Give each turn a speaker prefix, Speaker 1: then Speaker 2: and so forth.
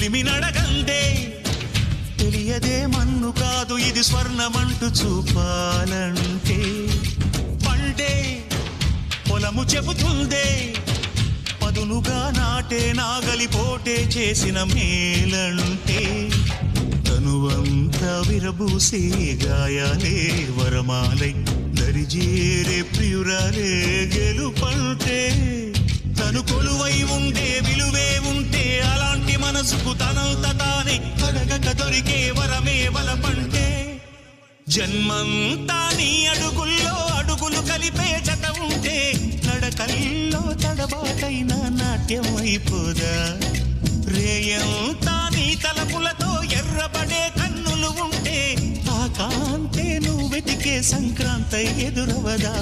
Speaker 1: కొలిమి నడగందే తెలియదే మన్ను కాదు ఇది స్వర్ణమంటూ చూపాలంటే పండే పొలము చెబుతుందే పదునుగా నాటే నాగలి పోటే చేసిన మేలంటే తనువంతా విరబూసే గాయాలే వరమాలై దరిజేరే ప్రియురాలే గెలుపంటే తను కొలువై ఉండే విలువే ఉంటే అలాంటి మనసుకు తనంత తానే అడగక దొరికే వరమే వలపంటే జన్మంతా నీ అడుగుల్లో అడుగులు కలిపే జత ఉంటే నడకల్లో తడబాటైన నాట్యం అయిపోదా రేయంతా నీ తలపులతో ఎర్రబడే కన్నులు ఉంటే ఆ కాంతే నువ్వు వెతికే సంక్రాంతి ఎదురవదా